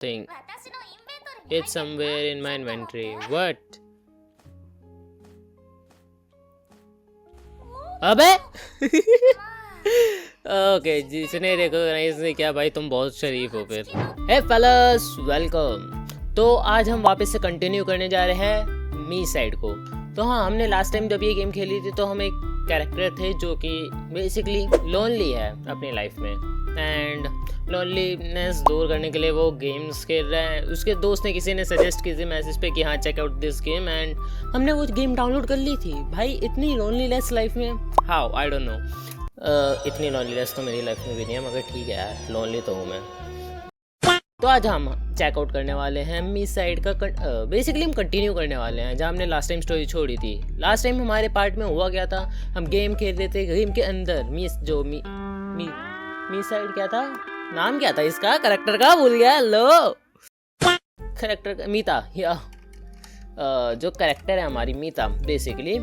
thing. It's somewhere in my inventory. What? अबे okay जिसने recognise नहीं किया भाई तुम बहुत शरीफ हो फिर। हे फेलस वेलकम। तो आज हम वापस से कंटिन्यू करने जा रहे हैं मी साइड को। तो हाँ, हमने लास्ट टाइम जब ये गेम खेली थी तो हम एक कैरेक्टर थे जो कि बेसिकली लोनली है अपनी लाइफ में, एंड लोनलीनेस दूर करने के लिए वो गेम्स खेल रहा है। उसके दोस्त ने किसी ने सजेस्ट की थी मैसेज पे कि हाँ check out this game, and हमने वो गेम डाउनलोड कर ली थी। भाई इतनी लोनलीनेस लाइफ में, हाउ आई डोंट नो। इतनी लोनलीनेस तो मेरी लाइफ में भी नहीं है, मगर ठीक है यार, लोनली तो हूँ मैं। तो आज हम चेकआउट करने वाले हैं मी साइड का। बेसिकली हम कंटिन्यू करने वाले हैं जहाँ हमने लास्ट टाइम स्टोरी छोड़ी थी। लास्ट टाइम हमारे पार्ट में हुआ क्या था, हम गेम खेल रहे थे। गेम के अंदर मी साइड क्या था, नाम क्या था इसका, करेक्टर का भूल गया। लो करेक्टर का मीता, या जो करेक्टर है हमारी मीता बेसिकली,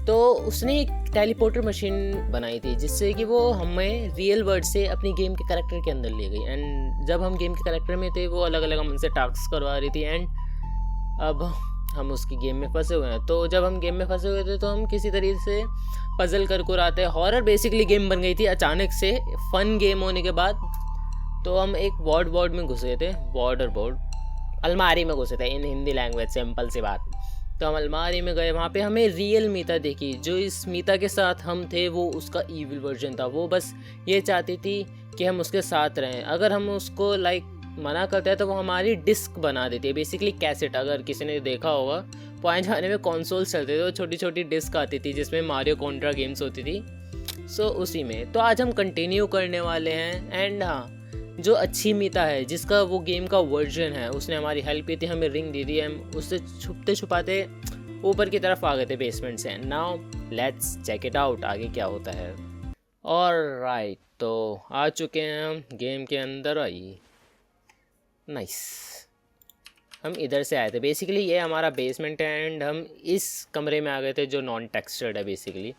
तो उसने एक टेलीपोर्टर मशीन बनाई थी जिससे कि वो हमें रियल वर्ल्ड से अपनी गेम के करेक्टर के अंदर ले गई। एंड जब हम गेम के करेक्टर में थे वो अलग अलग हमसे टास्क करवा रही थी, एंड अब हम उसकी गेम में फंसे हुए हैं। तो जब हम गेम में फंसे हुए थे तो हम किसी तरीके से पजल कर आते, हॉरर बेसिकली गेम बन गई थी अचानक से फन गेम होने के बाद। तो हम एक वार्ड में घुस गए थे, बोर्ड अलमारी में घुसे थे इन हिंदी लैंग्वेज, सिंपल सी बात। तो हम अलमारी में गए, वहाँ पे हमें रियल मीता देखी। जो इस मीता के साथ हम थे वो उसका ईविल वर्जन था। वो बस ये चाहती थी कि हम उसके साथ रहें। अगर हम उसको मना करते हैं तो वो हमारी डिस्क बना देती है, बेसिकली कैसेट। अगर किसी ने देखा होगा पुराने ज़माने में कंसोल्स चलते थे, वो छोटी छोटी डिस्क आती थी जिसमें मारियो कॉन्ट्रा गेम्स होती थी। सो उसी में तो आज हम कंटिन्यू करने वाले हैं। एंड हाँ, जो अच्छी मीता है जिसका वो गेम का वर्जन है, उसने हमारी हेल्प की थी, हमें रिंग दी थी। हम उससे छुपते छुपाते ऊपर की तरफ आ गए थे बेसमेंट से। Now let's check it out, आगे क्या होता है। ऑलराइट, तो आ चुके हैं हम गेम के अंदर। आई नाइस, हम इधर से आए थे। बेसिकली ये हमारा बेसमेंट है एंड हम इस कमरे में आ गए थे जो नॉन टेक्सचर्ड है बेसिकली।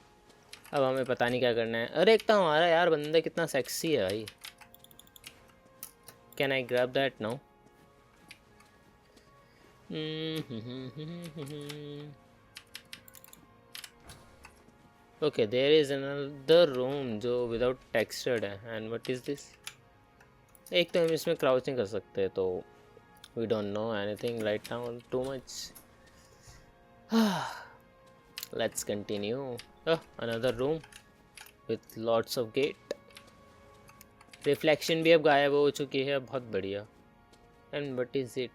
अब हमें पता नहीं क्या करना है। अरे एक तो हमारा यार बंदा कितना सेक्सी है भाई। Can I grab that now? Okay, there is another room जो without textured है। And what is this? एक तो हम इसमें crouching कर सकते हैं, तो we don't know anything right now too much. Let's continue. Another room with lots of gate. Reflection भी अब गायब हो चुकी है, बहुत बढ़िया। And what is it?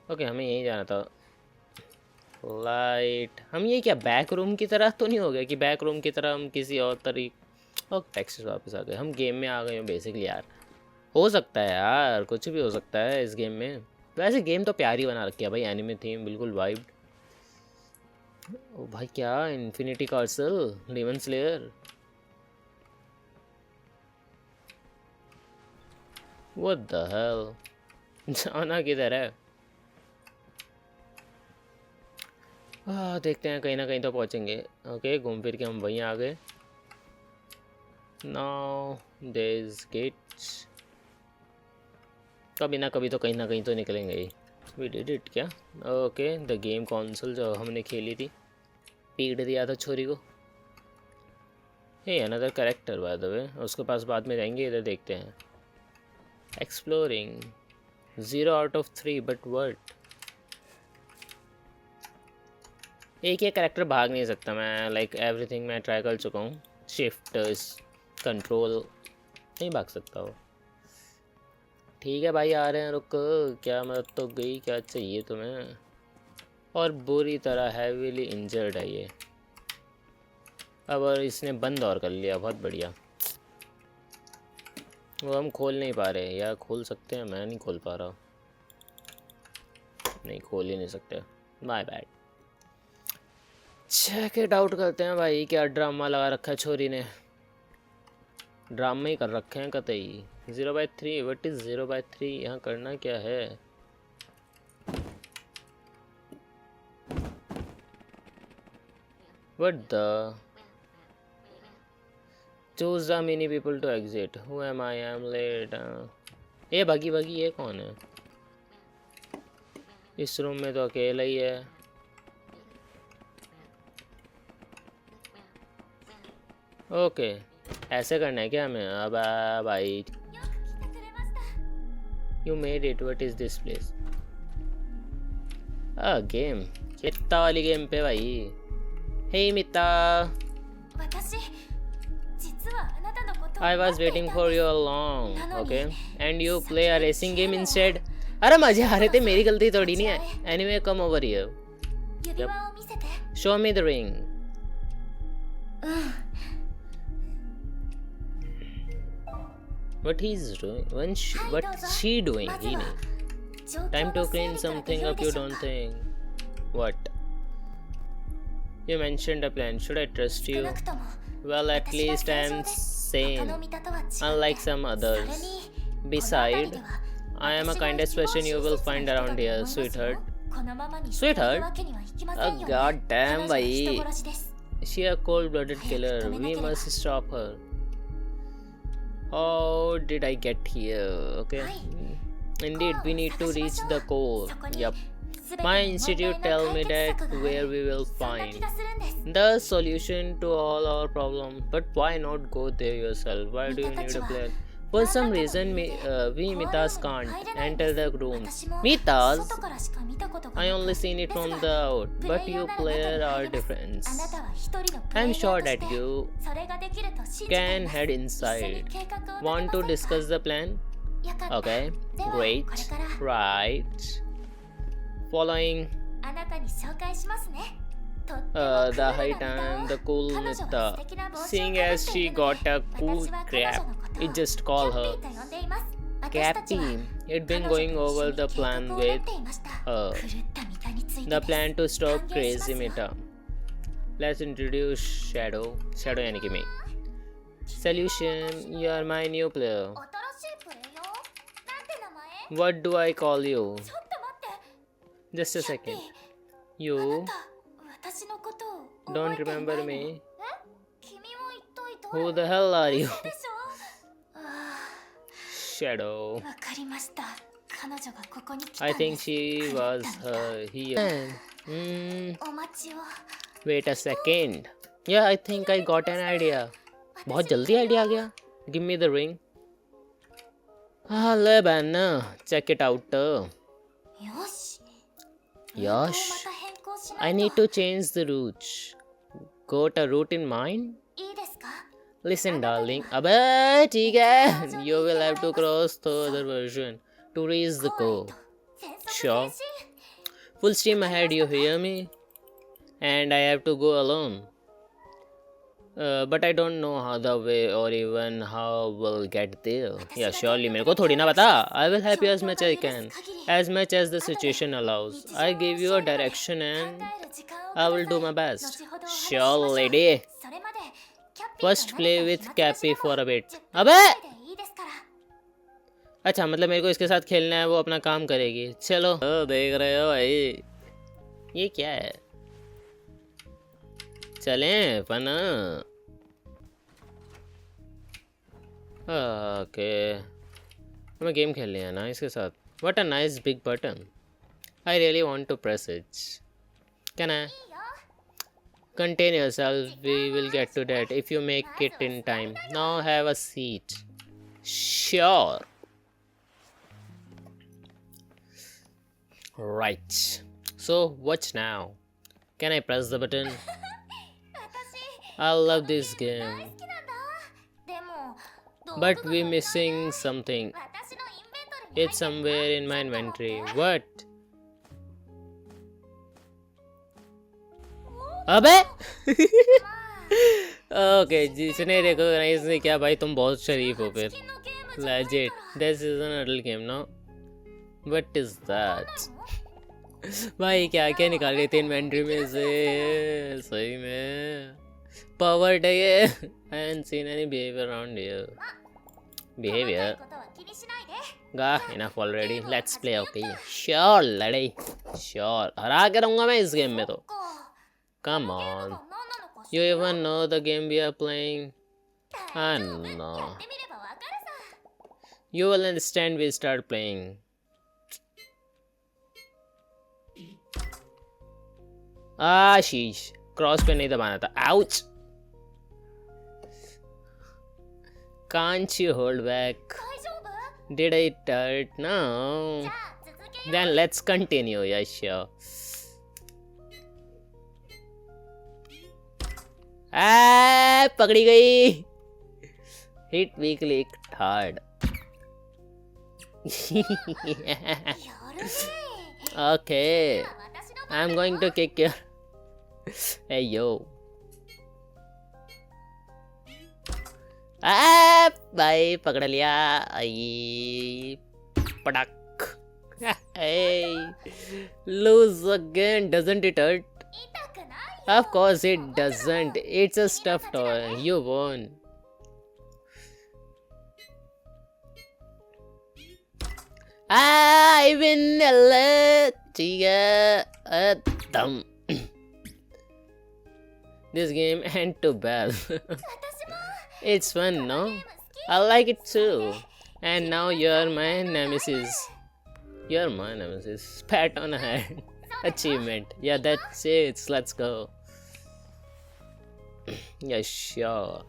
Okay, हमें यहीं जाना था। लाइट, हम ये क्या बैक रूम की तरह तो नहीं हो गया कि बैक रूम की तरह हम किसी और तरीके। ओके, टेक्स्ट वापस आ गए, हम गेम में आ गए हैं बेसिकली। यार हो सकता है यार, कुछ भी हो सकता है इस गेम में। वैसे गेम तो प्यारी बना रखी है भाई, एनिमे थीम बिल्कुल वाइब्ड। ओ भाई क्या, infinity castle, demon slayer. What the hell? जाना किधर है? देखते हैं, कहीं ना कहीं तो पहुंचेंगे। ओके, घूम फिर के हम वहीं आ गए। नाउ देयर इज गेट्स, कभी ना कभी तो कहीं ना कहीं तो निकलेंगे ही। वी डिड इट क्या? ओके, द गेम कंसोल जो हमने खेली थी, पीट दिया था छोरी को। Hey another character by the way, उसके पास बाद में जाएंगे। इधर देखते हैं। एक्सप्लोरिंग 0 out of 3, बट वर्ट एक ही कैरेक्टर भाग नहीं सकता मैं। एवरीथिंग मैं ट्राई कर चुका हूँ। शिफ्ट कंट्रोल नहीं भाग सकता वो। ठीक है भाई, आ रहे हैं, रुक। क्या मदद तो गई, क्या चाहिए तुम्हें? और बुरी तरह हैवीली इंजर्ड है ये। अब और इसने बंद और कर लिया, बहुत बढ़िया। वो हम खोल नहीं पा रहे, या खोल सकते हैं? मैं नहीं खोल पा रहा। नहीं, खोल ही नहीं सकते, my bad. Check it out करते हैं भाई, क्या ड्रामा लगा रखा है छोरी ने। ड्रामा ही कर रखे हैं कतई। 0/3, व्हाट इज 0/3? यहाँ करना क्या है? What the, choose the many people to exit. Who am I? I'm late. ये बगी बगी ये कौन है? इस रूम में तो अकेला ही है। ओके ऐसे करना है क्या हमें? अब भाई you made it, what is this place? Game, मित्ता वाली गेम पे भाई। हे मित्ता, I was waiting for you all along, okay? And you play a racing game instead? अरे मजे आ रहे थे, मेरी गलती थोड़ी नहीं है। Anyway, come over here. Yep. Show me the ring. What he's doing? What she doing? He नहीं. Time to clean something up. You don't think? What? You mentioned a plan. Should I trust you? Well, at least I'm sane, unlike some others. Besides, I am a kindest person you will find around here, sweetheart. Sweetheart? Oh, god damn, bhai. She a cold-blooded killer. We must stop her. How did I get here? Okay. Indeed, we need to reach the core. Yup. My institute tell me that where we will find the solution to all our problems. But why not go there yourself? Why do you need a player? For some reason, we Mitas can't enter the rooms. Mitas? I only seen it from the out. But you player are different. I'm sure that you can head inside. Want to discuss the plan? Okay, great. Right. Following the height and the cool Nita. Seeing as she got a cool crap, it just call her Cappy. It been going over the plan with her. The plan to stop crazy Mita. Let's introduce Shadow. Shadow यानी कि मैं. Solution, you are my new player. What do I call you? Just a second. You don't remember me? Who the hell are you? Shadow. I think she was here. Wait a second. Yeah, I think I got an idea. बहुत जल्दी idea आ गया. Give me the ring. ले बहन, check it out. Yash, I need to change the route. Got a route in mind? Listen, darling. अबे ठीक है. You will have to cross the other version to reach the core. Sure. Full steam ahead. You hear me? And I have to go alone. But I don't know how the way or even how we'll get there. Yeah, surely मेरे को थोड़ी ना पता. I will help you as much as I can, as much as the situation allows. I give you a direction and I will do my best. Sure, lady. First play with Cappy for a bit. अबे अच्छा, मतलब मेरे को इसके साथ खेलना है, वो अपना काम करेगी. चलो देख रहे हो भाई, ये क्या है? चलें फन. ओके, हमें गेम खेलनी है ना इसके साथ. What a nice big button. I really want to press it. Can I? Contain yourself. We will get to that if you make it in time. Now have a seat. Sure. Right. So watch now. Can I press the button? I love this game. But we're missing something. It's somewhere in my inventory. What? अबे okay, जिसने recognise नहीं किया भाई, तुम बहुत शरीफ हो फिर. Legit. This is an adult game, no? What is that? भाई क्या क्या निकाल रहे थे इन्वेंट्री में से? सही में पावर्ड है ये. I haven't seen any behavior around here. Behavior? Gah, enough already. Let's play, okay? Sure, लड़ाई. Sure. हरा के रहूँगा मैं इस गेम में तो. Come on. You even know the game we are playing? I know. You will understand. We start playing. शीश cross पे नहीं दबाना था. Ouch. Can't you hold back? Did I hurt? No. Then let's continue. Yeah, sure. पकड़ी गई. Hit weak clicked hard. Okay. I'm going to kick you. Hey yo. भाई पकड़ लिया. आई पटक. Hey. Lose again. Doesn't it hurt? Of course it doesn't. It's a stuffed toy. You won. I win. ठीक है. Dumb. This game ain't too bad. It's fun, no? I like it too. And now you're my nemesis. You're my nemesis. Pat on the head. Achievement. Yeah, that's it. Let's go. Yeah, sure.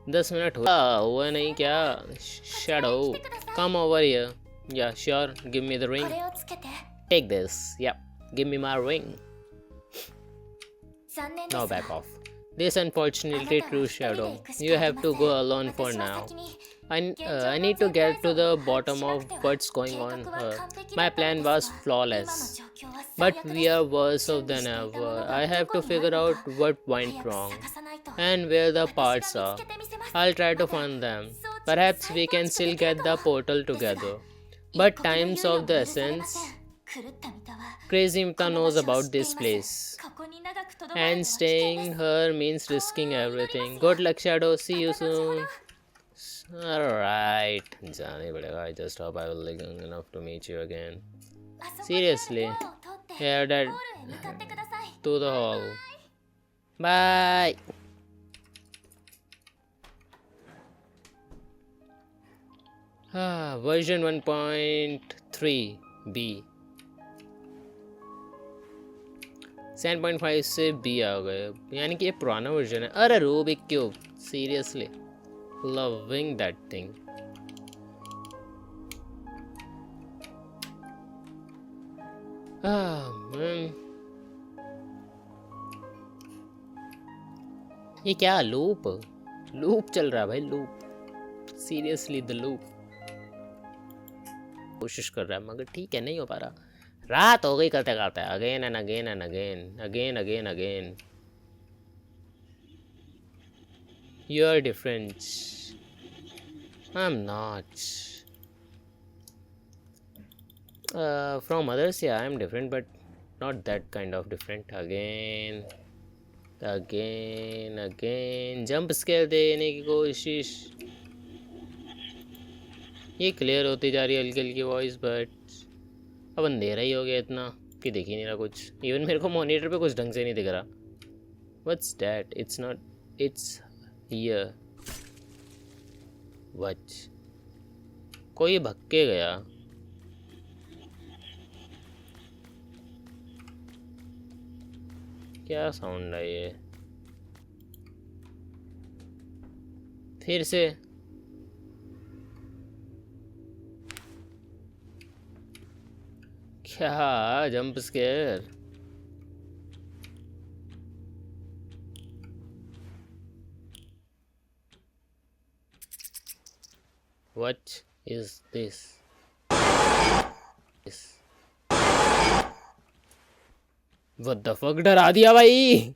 10 minute हुआ नहीं क्या? Shadow. Come over here. Yeah, sure. Give me the ring. Take this. Yep. Give me my ring. Now back off. This unfortunately true, Shadow. You have to go alone for now. I need to get to the bottom of what's going on here. My plan was flawless, but we are worse off than ever. I have to figure out what went wrong and where the parts are. I'll try to find them. Perhaps we can still get the portal together. But time's of the essence. Crazy Mita knows about this place. And staying here means risking everything. Good luck, Shadow. See you soon. Alright. I just hope I will live long enough to meet you again. Seriously. Head to the hall. Bye. Version 1.3 B. 7.5 से B आ गए, यानी कि ये पुराना version है. अरे Rubik cube, seriously loving that thing. ये क्या लूप चल रहा है भाई. Loop, seriously the loop. कोशिश कर रहा है मगर ठीक है, नहीं हो पा रहा. रात हो गई करते करते. Again and again and again again. You are different. I'm not. From others, yeah, I'm different, but not that kind of different. Again. Jump scare देने की कोशिश. ये क्लियर होती जा रही है हल्की हल्की वॉइस, बट अब अंधेरा ही हो गया इतना कि दिख ही नहीं रहा कुछ. इवन मेरे को मॉनिटर पे कुछ ढंग से नहीं दिख रहा. What's that? It's not, it's here. What? कोई भक्के गया. क्या साउंड है ये? फिर से क्या? Jump scare. What is this? What the fuck? डरा दिया भाई.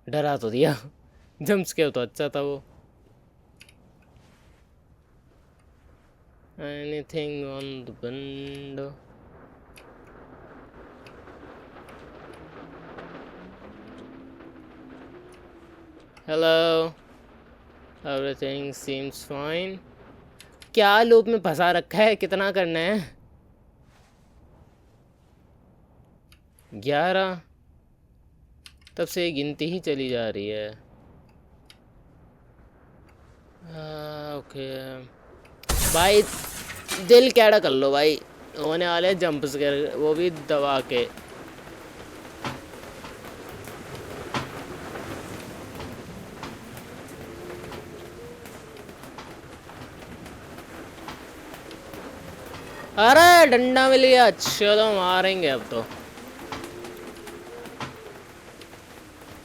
डरा तो दिया. जंप स्केयर तो अच्छा था वो. Anything on the window? Hello. Everything seems fine. क्या लूप में फंसा रखा है? कितना करना है? 11. तब से गिनती ही चली जा रही है. ओके भाई, दिल कैड़ा कर लो भाई, होने वाले जंप स्केयर, वो भी दबा के। अरे डंडा मिल गया, चलो मारेंगे अब तो।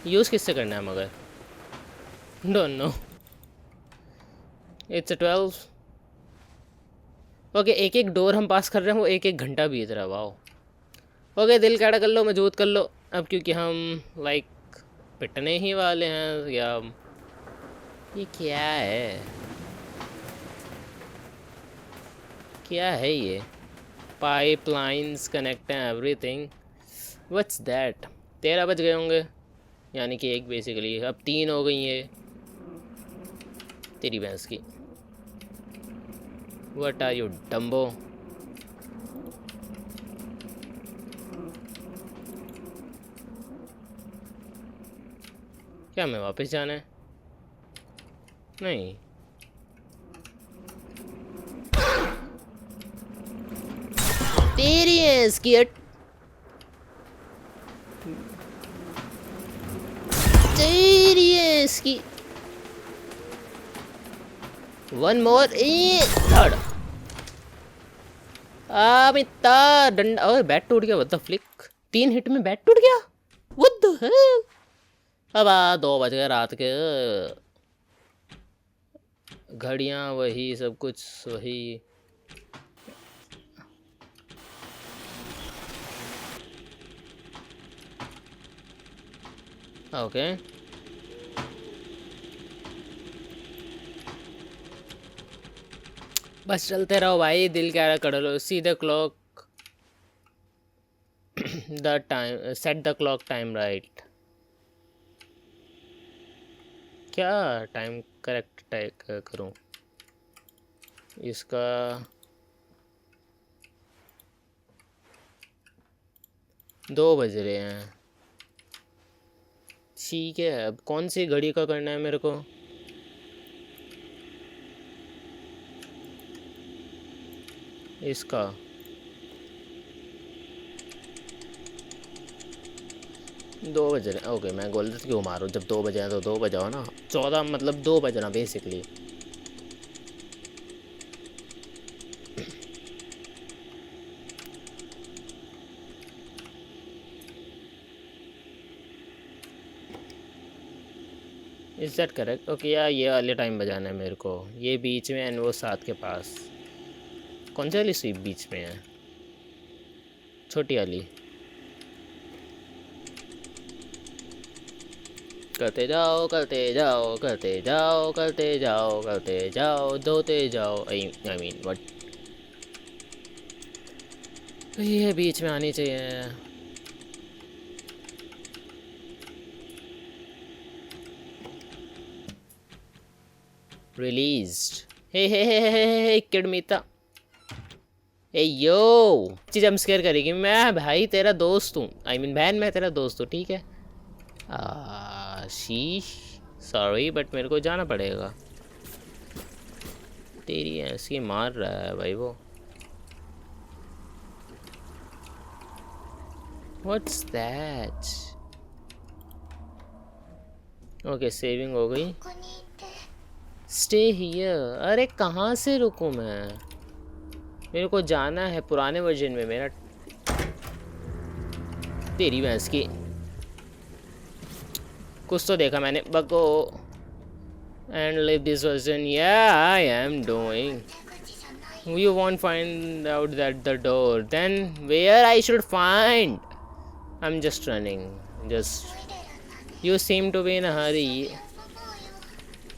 यूज किससे करना है मगर, डोंट नो। इट्स 12। ओके, एक एक डोर हम पास कर रहे हैं, वो एक एक घंटा बीत रहा है। वाओ। ओके, दिल कैड़ा कर लो, मजबूत कर लो अब, क्योंकि हम लाइक पिटने ही वाले हैं। या ये क्या है, क्या है ये? पाइपलाइंस कनेक्ट हैं, एवरीथिंग। What's that? 13 बज गए होंगे, यानी कि एक बेसिकली अब 3 हो गई है तेरी भैंस की। What are you dumbo? क्या हमें वापस जाना है? नहीं, तेरी भैंस की तेरी भैंस की। One more, third. मिता डंडा, ओए बैट टूट गया, व्हाट द फ्लिक। 3 हिट में बैट टूट गया, व्हाट द हेल। अब 2 बज गए रात के, घड़ियाँ वही, सब कुछ वही। ओके बस चलते रहो भाई, दिल क्या कर लो। See the clock, the time, set the clock time right. क्या टाइम करेक्ट टाइप करूं इसका? 2 बज रहे हैं, ठीक है। अब कौन सी घड़ी का करना है मेरे को? इसका 2 बज रहे हैं। ओके, मैं गलत क्यों मारूं, जब 2 बजे हैं तो 2 बजाओ ना। 14 मतलब 2 बजना basically. Is that correct? Okay, या ये वाले टाइम बजाना है मेरे को, ये बीच में एंड वो 7 के पास। कौन सी वाली स्वीप बीच में है? छोटी वाली। करते जाओ करते जाओ करते जाओ करते जाओ करते जाओ, धोते जाओ। आई मीन व्हाट, ये बीच में आनी चाहिए। रिलीज्ड। हे किड मीता, ए यो चीज जंप स्केयर करेगी। मैं भाई तेरा दोस्त हूँ, आई मीन बहन, मैं तेरा दोस्त हूँ, ठीक है। शीश, सॉरी बट मेरे को जाना पड़ेगा। तेरी ऐसी मार रहा है भाई वो। What's that? ओके, सेविंग हो गई। Stay here. अरे कहाँ से रुकूं मैं? मेरे को जाना है पुराने वर्जन में मेरा। तेरी भैंस की, कुछ तो देखा मैंने, बको। एंड लिव दिस वर्जन, या I am doing. You won't find out that the door. Then where I should find? I'm just running. Just. You seem to be in a hurry.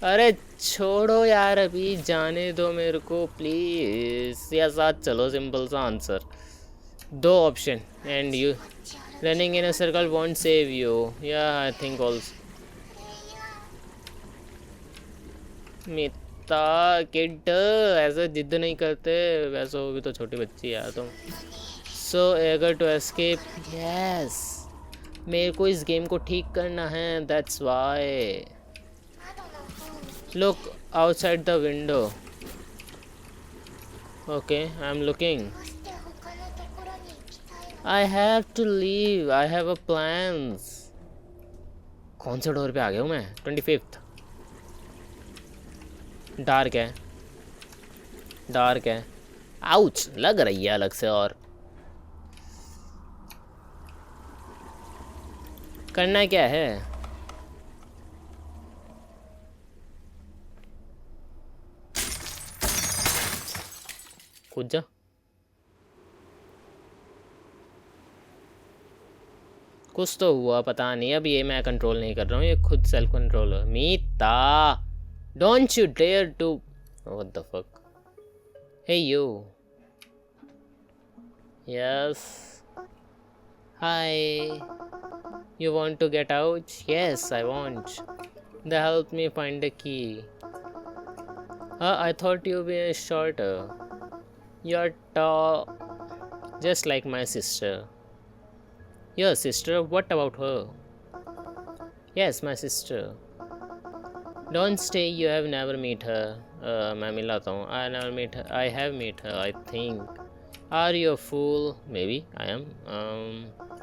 अरे छोड़ो यार, अभी जाने दो मेरे को प्लीज। या साथ चलो, सिंपल सा answer. 2 option and you running in a circle want save you. या आई थिंक ऑल्सो मिता किड, ऐसे जिद नहीं करते, वैसे वो भी तो छोटी बच्ची है तुम। सो एगर टू एस्केप, यस मेरे को इस गेम को ठीक करना है, that's why. Look outside the window. Okay, I'm looking. どうして他のところに行きたいの？ I have to leave. I have a plans. कौन से डोर पे आ गया हूँ मैं? 25th. डार्क है, डार्क है. आउच लग रही है अलग से. और करना क्या है? कूद जा. कुछ तो हुआ पता नहीं. अब ये मैं कंट्रोल नहीं कर रहा हूँ, ये खुद सेल्फ कंट्रोल है. Meeta, don't you dare to. What the fuck. Hey you. Yes. Hi. You want to get out? Yes, I want. They help me find the key. I thought you were shorter. You're tall, just like my sister. Your sister? What about her? Yes, my sister. Don't stay. You have never met her. मैं मिलाता हूँ. I never met her. I have met her, I think. Are you a fool? Maybe I am.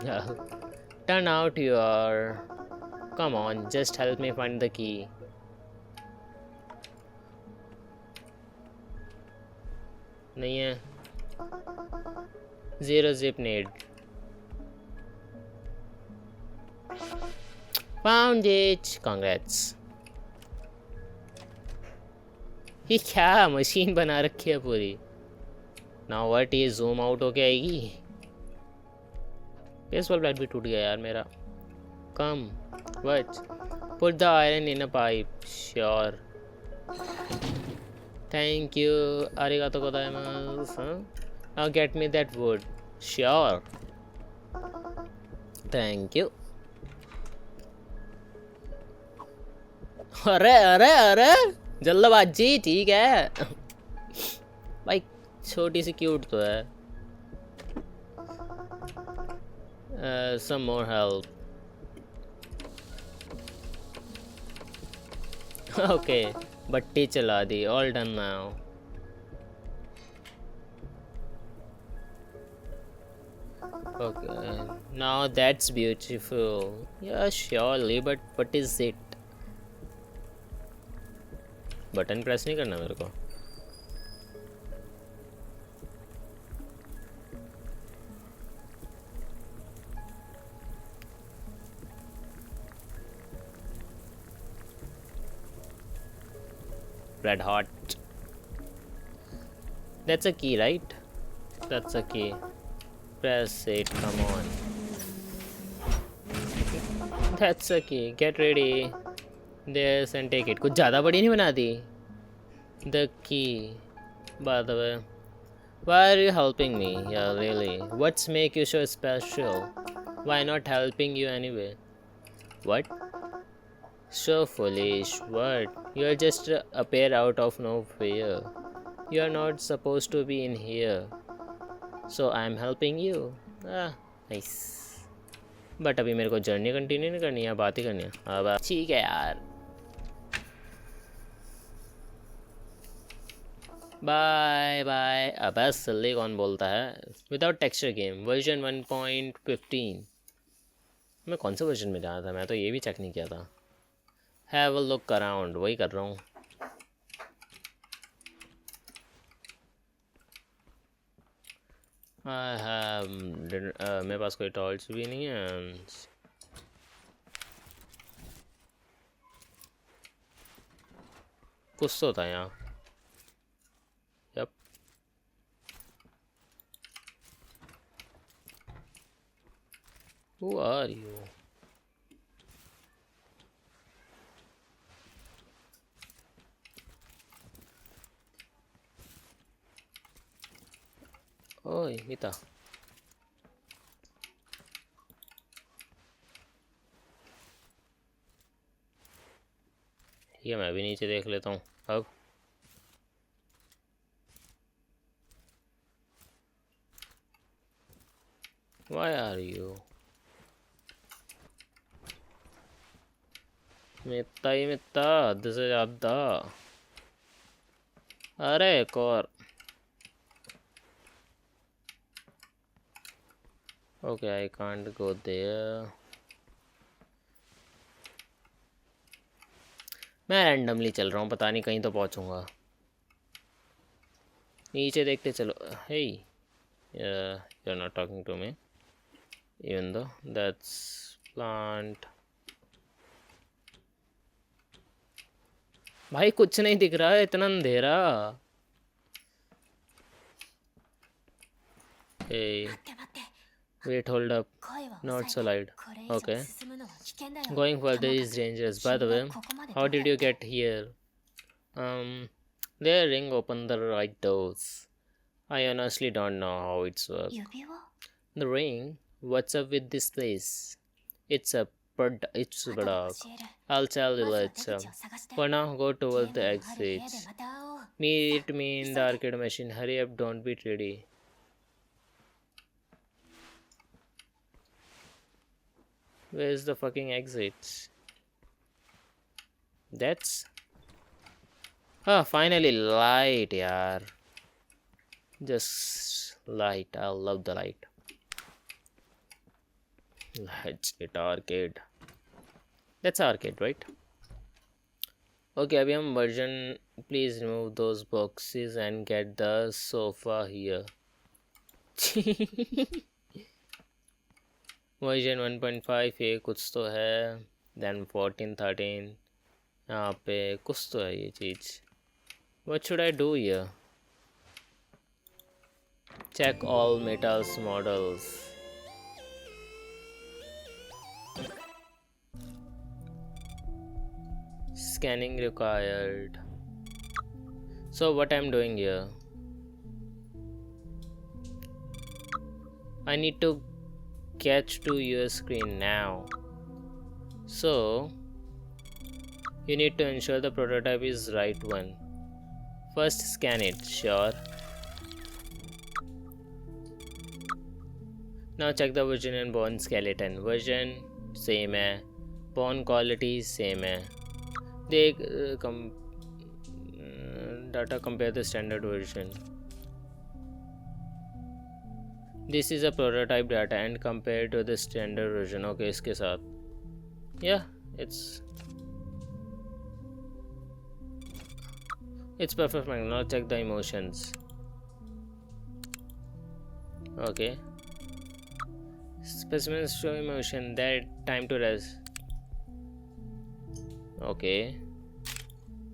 Yeah. Turn out you are. Come on, just help me find the key. नहीं है. Zero zip need. Found it. Congrats. ये क्या machine बना रखी है पूरी. Now what? ये zoom out होके आएगी. बेसबॉल बैट भी टूट गया यार मेरा. कम. What? Put the iron in a pipe. Sure. Thank you. Arigato gozaimasu. Now get me that wood. Sure. Thank you. अरे अरे अरे जल्दबाजी. ठीक है भाई, छोटी सी क्यूट तो है. Some more help. Okay, बट्टी चला दी. All done now. Okay, now that's beautiful. Yeah, surely, but what is it? Button press नहीं करना मेरे को. Red hot. That's a key, right? That's a key. Press it. Come on. That's a key. Get ready. This and take it. कुछ ज़्यादा बड़ी नहीं बना दी. The key. By the way, why are you helping me? Yeah, really. What's make you so special? Why not helping you anyway? What? So foolish. What? You are just appear out of nowhere. You are not supposed to be in here. So I am helping you. Nice. But अभी मेरे को journey continue नहीं करनी है, बात ही करनी है. अब ठीक है यार. Bye bye. अब जल्दी कौन बोलता है. Without texture game version 1.15. मैं कौन से वर्जन में जाना था? मैं तो ये भी चेक नहीं किया था. Have a look around. वही कर रहा हूँ. मेरे पास कोई टॉर्च भी नहीं है. कुछ तो था यहाँ. यप. Who are you? ओए मीता. ठीक है, मैं भी नीचे देख लेता हूँ अब. Why are you? मीता ही मीता, हद से ज़्यादा. अरे एक और. Okay, I can't go there. मैं रैंडमली चल रहा हूँ, पता नहीं कहीं तो पहुँचूंगा. नीचे देखते चलो. Hey, you're not talking to me. Even though that's plant. भाई कुछ नहीं दिख रहा है, इतना अंधेरा. Hey, 待って待って wait, hold up. 声は Not 抑 so え loud. てこれ以上 Okay. 進むのは危険だよ Going とも further か is く dangerous. By the 君 way, がここまで how どう did や you って get here? The ring opened the right doors. I honestly don't know how it's work. 指輪 The ring? What's up with this place? It's a it's 後で dark. 教える I'll tell you まずは later. 出口を探して For now, go ゲー towards ム the のある部屋で exits. また会おう Meet me in the arcade machine. Hurry up, don't be ready. Where's the fucking exit? That's... Ah, finally light, yaar. Just light. I love the light. Let's get arcade. That's arcade, right? Okay, अभी हम version. Please remove those boxes and get the sofa here. Version 1.5 ये कुछ तो है. Then 14 13 यहाँ पे कुछ तो है ये चीज़. What should I do here? Check all metals models. Scanning required. So what I'm doing here? I need to catch to your screen now. So you need to ensure the prototype is right one. First scan it, sure. Now check the version and bone skeleton. Version same है, bone quality same है. देख data compare the standard version. This is a prototype data and compare to the standard version. Okay, इसके साथ. Yeah, it's perfect. Now check the emotions. Okay. Specimens show emotion. That time to rest. Okay.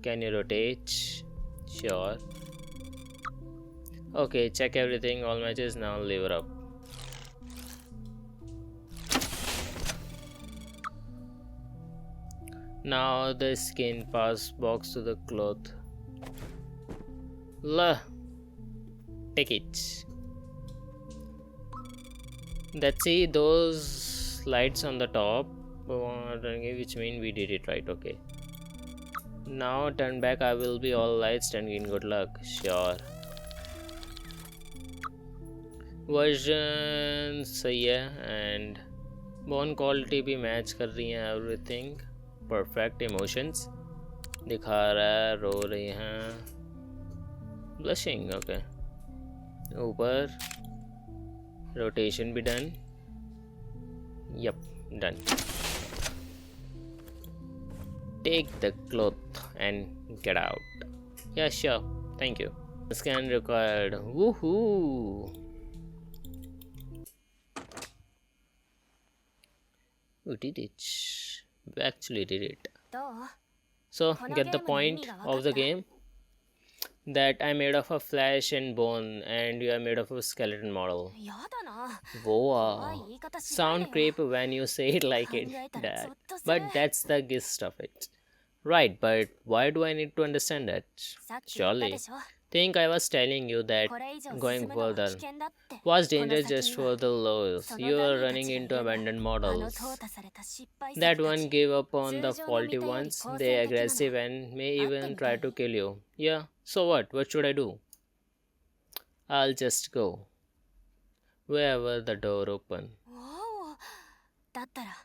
Can you rotate? Sure. Okay, check everything. All matches now. Lever up. Now the skin pass box to the cloth. Take it. Let's see those lights on the top, which mean we did it right. Okay. Now turn back. I will be all lights. Turn green. Good luck. Sure. Version सही है and bone quality भी match कर रही हैं. Everything perfect. Emotions दिखा रहा है. रो रही हैं. Blushing. Okay. ऊपर rotation भी done. Yep, done. Take the cloth and get out. Yeah, sure. Thank you. Scan required. Woohoo! We did it. We actually did it. どう So, get the point of the game. That I'm made of a flesh and bone, and you are made of a skeleton model. やだな Wow. 言い方しない Sound でよ creep when you say it like it. 考えたら That. ゾッとする But that's the gist of it. Right, but why do I need to understand that? さっき言った Surely. でしょ Think I was telling you that これ以上進 going むのは危 further 険だって was この dangerous 先 just に for は the lowers. その You ダ are ミーた running ちがい into れば abandoned あの models 淘汰された失敗作 that た one ち gave up on the 通常の faulty 見たより ones. 好戦 They 的なの aggressive and may 会って even みた try い to kill you. Yeah, so what? What should I do? I'll just go wherever the door open. おおだったら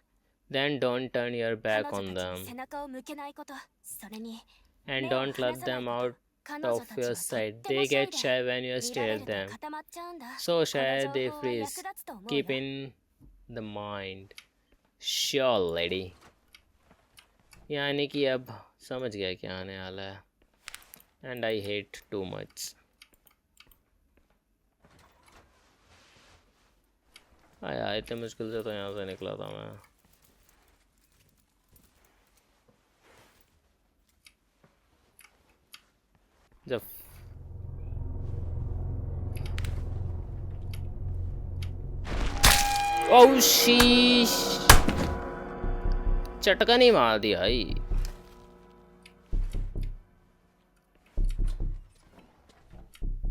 Then don't turn your 彼 back 女 on たちに them 背中を向けないことそれに and 目を don't 離 let さない them こと out 彼女 of たち your はとっ side. ても They シャイ get で shy when you 見られ stare る at と them. 固まっちゃうんだ So この shy 情 they 報は役 freeze. 立つと思う Keep よ in the mind. Sure, lady. यानी कि अब समझ गया क्या आने वाला है. And I hate too much. यार इतने मुश्किल से तो यहाँ से निकला था मैं. जब ओह शीश, चटका नहीं मार दिया भाई.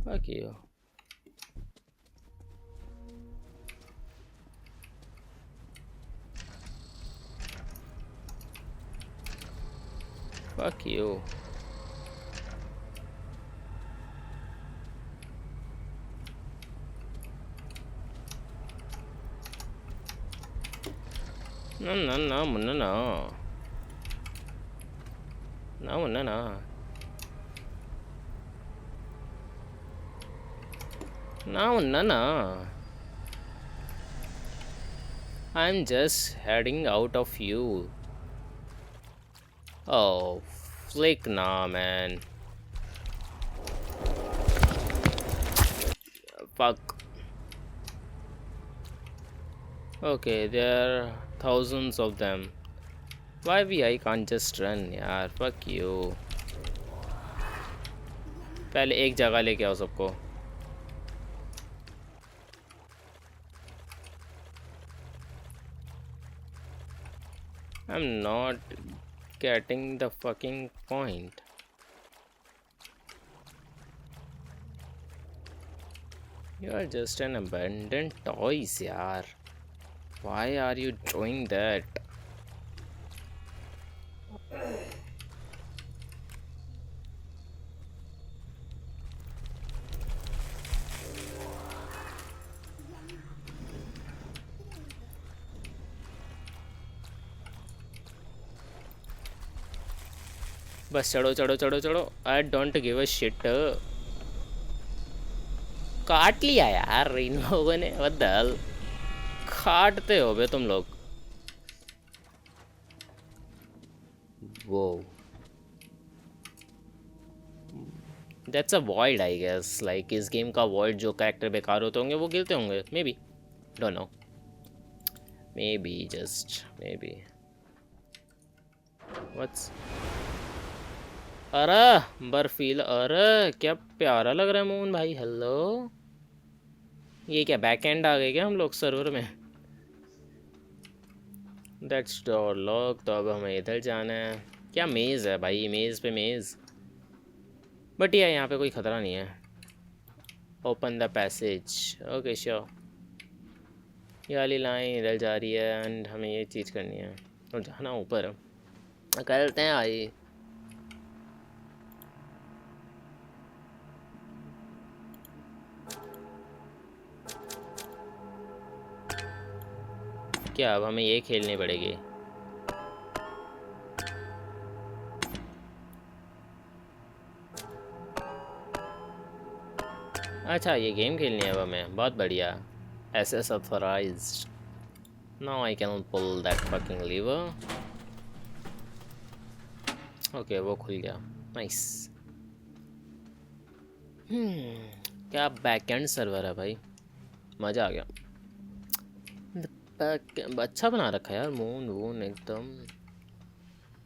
Fuck you. Fuck you. No, no, no, no, no. No, no, no. No, no, no. I'm just heading out of you. Oh, flick nah, man. Fuck. Okay, there are thousands of them. Why I can't just run, यार? Fuck you. पहले एक जगह लेके आओ सबको. I'm not getting the fucking point. You are just an abandoned toys, yaar. Why are you doing that? बस चढ़ो चढ़ो चढ़ो चढ़ो. I don't give a shit. काट लिया यार इन लोगों ने. What the hell. काटते हो बे तुम लोग. वो that's a void I guess. Like इस गेम का वॉइड जो कैरेक्टर बेकार होते होंगे वो गिरते होंगे. Maybe. Don't know. Maybe just maybe. What's. अरे बर्फीला. अरे क्या प्यारा लग रहा है मोहन भाई. हेलो. ये क्या बैक एंड आ गए क्या हम लोग सर्वर में. That's door lock. तो अब हमें इधर जाना है. क्या मेज़ है भाई. मेज़ पे मेज़. बट यार यहाँ पे कोई ख़तरा नहीं है. Open the passage. Okay sure. ये वाली लाइन इधर जा रही है एंड हमें ये चीज़ करनी है और जाना ऊपर. करते हैं भाई. क्या अब हमें ये खेलनी पड़ेगी. अच्छा ये गेम खेलनी है अब हमें. बहुत बढ़िया. SS authorized. Now I can pull that fucking lever. Okay वो खुल गया. नाइस. क्या बैकएंड सर्वर है भाई. मज़ा आ गया. अच्छा बना रखा है यार. मून वून एकदम.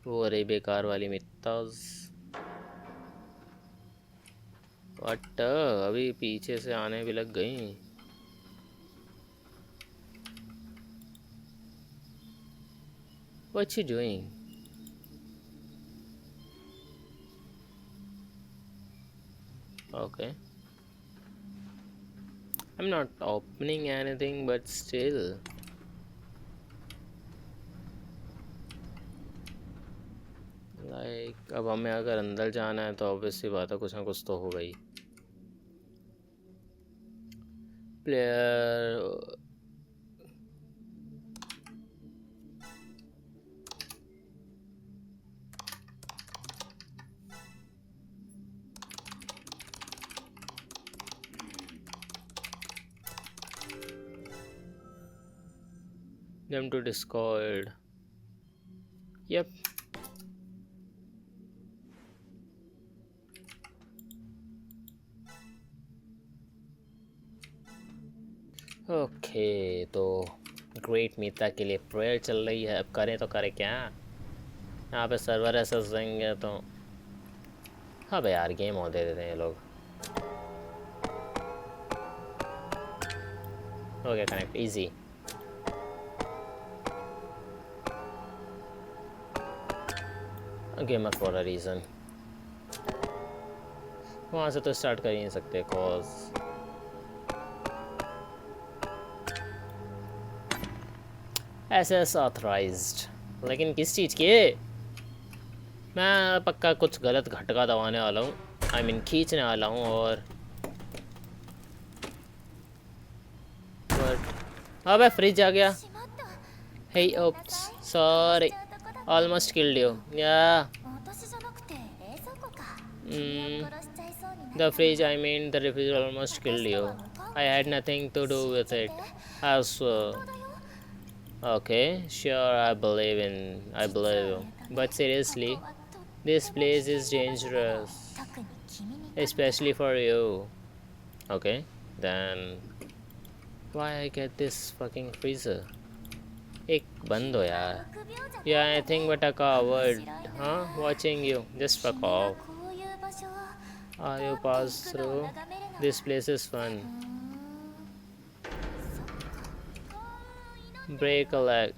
वो अरे बेकार वाली मित्ताज. वट अभी पीछे से आने भी लग गई. What you doing? Okay. I'm not opening anything but still. Like अब हमें अगर अंदर जाना है तो ऑब्वियसली बात है कुछ ना कुछ तो होगा ही. Player Them to Discord. Yep. Okay तो ग्रेट मीता के लिए प्रेयर चल रही है, अब करें तो करें क्या। यहाँ पे सर्वर ऐसा देंगे तो हाँ भाई यार गेम और दे देते हैं ये लोग। हो गया connect easy. Gamer for a reason. वहाँ से तो स्टार्ट कर ही नहीं सकते कॉज एसएस ऑथराइज्ड। लेकिन किस चीज़ के? मैं पक्का कुछ गलत घटका दबाने वाला हूँ, आई मीन खींचने वाला हूँ। और बट अबे फ्रिज आ गया। Hey oops sorry almost killed you या the fridge, I mean the refrigerator almost killed you. I had nothing to do with it. Okay, sure, I believe you. But seriously, this place is dangerous, especially for you. Okay, then why I get this fucking freezer? एक बंद हो यार. Yeah, I think but a coward. Huh? Watching you. Just fuck off. You pass through. This place is fun. Break a leg.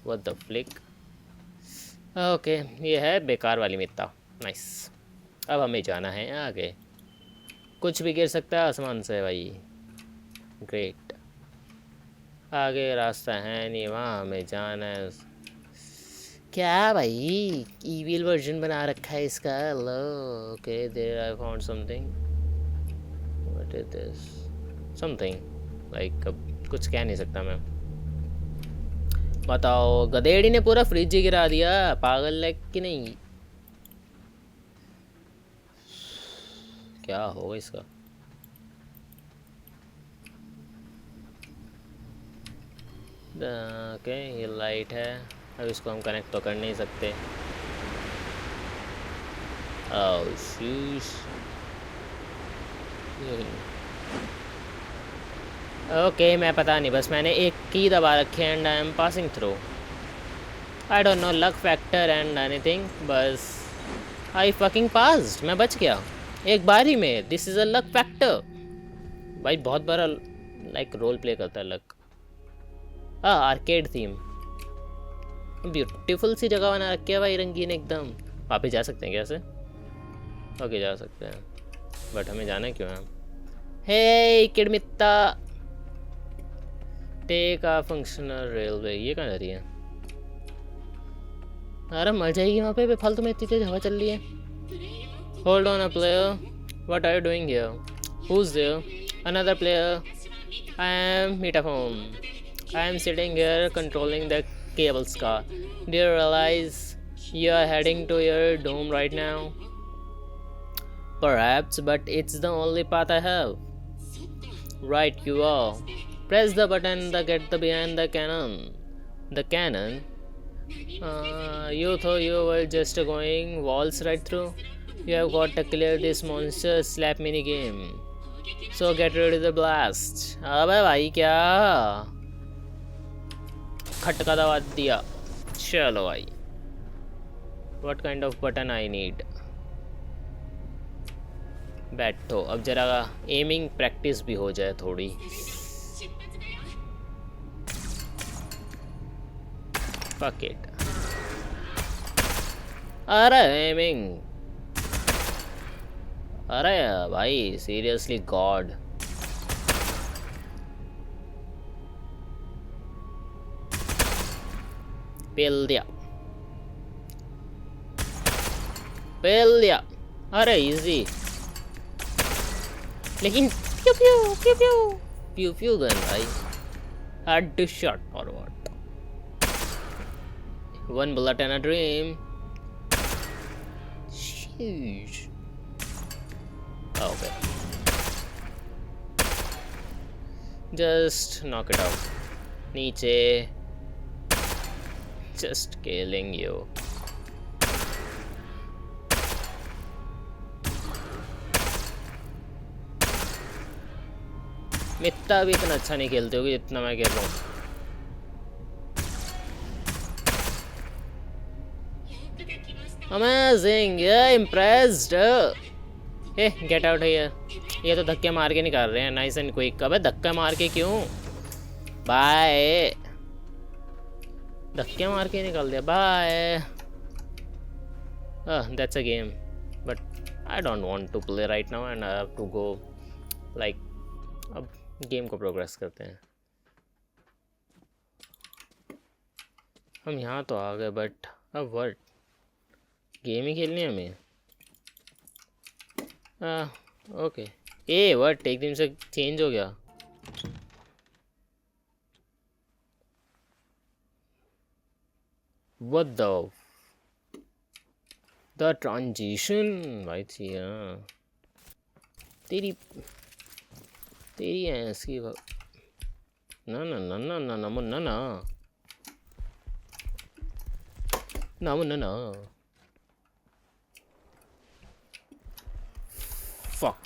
What the flick? Okay, ये है बेकार वाली मित्ता. Nice. अब हमें जाना है आगे. कुछ भी गिर सकता है आसमान से भाई. Great. आगे रास्ता है नहीं, वहाँ हमें जाना है. क्या भाई ईविल वर्जन बना रखा है इसका. लो okay there I found something. What is this? Something like कुछ कह नहीं सकता मैं. बताओ गधेड़ी ने पूरा फ्रिज ही गिरा दिया. पागल है कि नहीं? क्या होगा इसका? ओके ये लाइट है. अब इसको हम कनेक्ट तो कर नहीं सकते. ओके मैं पता नहीं, बस मैंने एक की दबा रखी है and I am passing through. I don't no luck factor and anything, बस आई फकिंग पास्ड. मैं बच गया एक बारी में. This is a luck factor भाई. बहुत बड़ा लाइक रोल प्ले करता है लक. Arcade theme. ब्यूटीफुल सी जगह बना रखी है भाई, रंगीन एकदम. वापस जा सकते हैं क्या ऐसे? ओके जा सकते हैं, बट हमें जाना क्यों है? हे किडमित्ता टेक अ फंक्शनल रेलवे. ये कहाँ जा रही है? अरे मर जाएगी वहाँ पे फालतू में. इतनी तेज हवा चल रही है. Hold on a player. What are you doing here? Who is there? Another player. I am metaphone. I am sitting here controlling the cables car. Do you realize you are heading to your doom right now? Perhaps, but it's the only path I have. Right, you are. Press the button that get the behind the cannon. The cannon? You thought you were just going walls right through? You have got to clear this monster slap mini game. So get ready to blast. अबे भाई क्या खटका दबा दिया. चलो भाई. What kind of button I need? बैठो अब जरा एमिंग प्रैक्टिस भी हो जाए थोड़ी. Fuck it. अरे एमिंग. अरे भाई सीरियसली गॉड. पेल दिया. अरे इजी. लेकिन प्यू प्यू प्यू प्यू प्यू प्यू गन भाई. हेड शॉट और what. One bullet and a dream. Okay just knock it out. नीचे, जस्ट किलिंग यू। मित्ता भी इतना अच्छा नहीं खेलते होगे जितना मैं खेल रहा हूँ। Amazing, impressed. ए गेट आउट है ये तो धक्के मार के निकाल रहे हैं, नाइस एंड क्विक। अबे धक्का मार के क्यों? बाय, धक्के मार के निकाल दिया, bye. That's a game, but I don't want to play right now and I have to go like. अब गेम को प्रोग्रेस करते हैं। हम यहाँ तो आ गए, बट अब वर्ड गेम ही खेलनी है हमें। ओके, ए वर्ड एक दिन से चेंज हो गया। What the transition भाई थी। हाँ तेरी तेरी ऐसी ना ना ना ना ना ना मुन्ना ना ना मुन्ना ना। Fuck।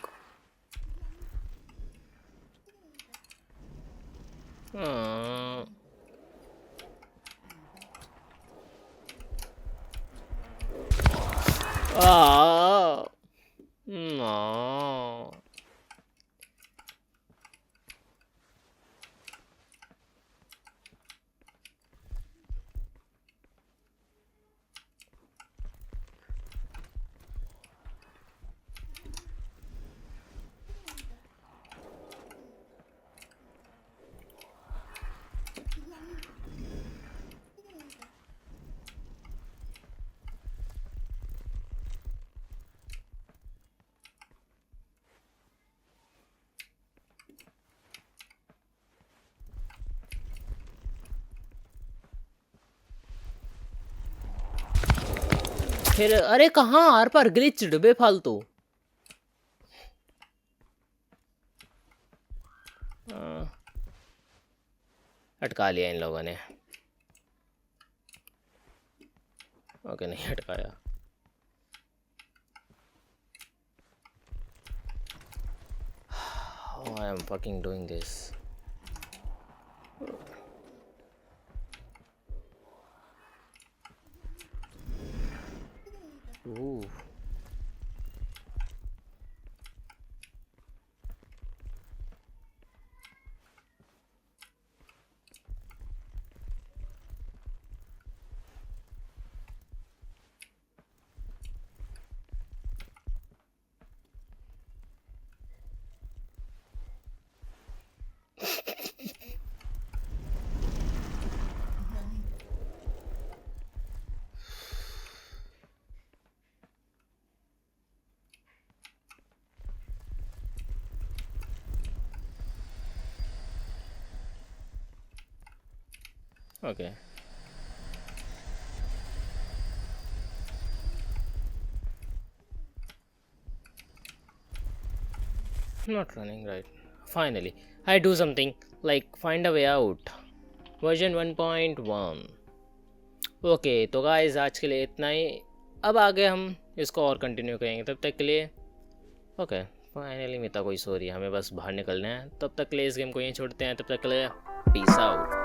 हाँ no। फिर अरे कहाँ आर पर ग्लिच डूबे फालतू। अटका लिया इन लोगों ने। ओके नहीं अटकाया। How I am fucking doing this? Ooh. Okay. Not running right. Finally, I do something like find a way out. Version 1.1. Okay तो गाइस आज के लिए इतना ही। अब आगे हम इसको और कंटिन्यू करेंगे, तब तक के लिए ओके। फाइनली मिता कोई सो रही है, हमें बस बाहर निकलना है। तब तक के लिए इस गेम को यहीं छोड़ते हैं। तब तक के लिए पीस आउट।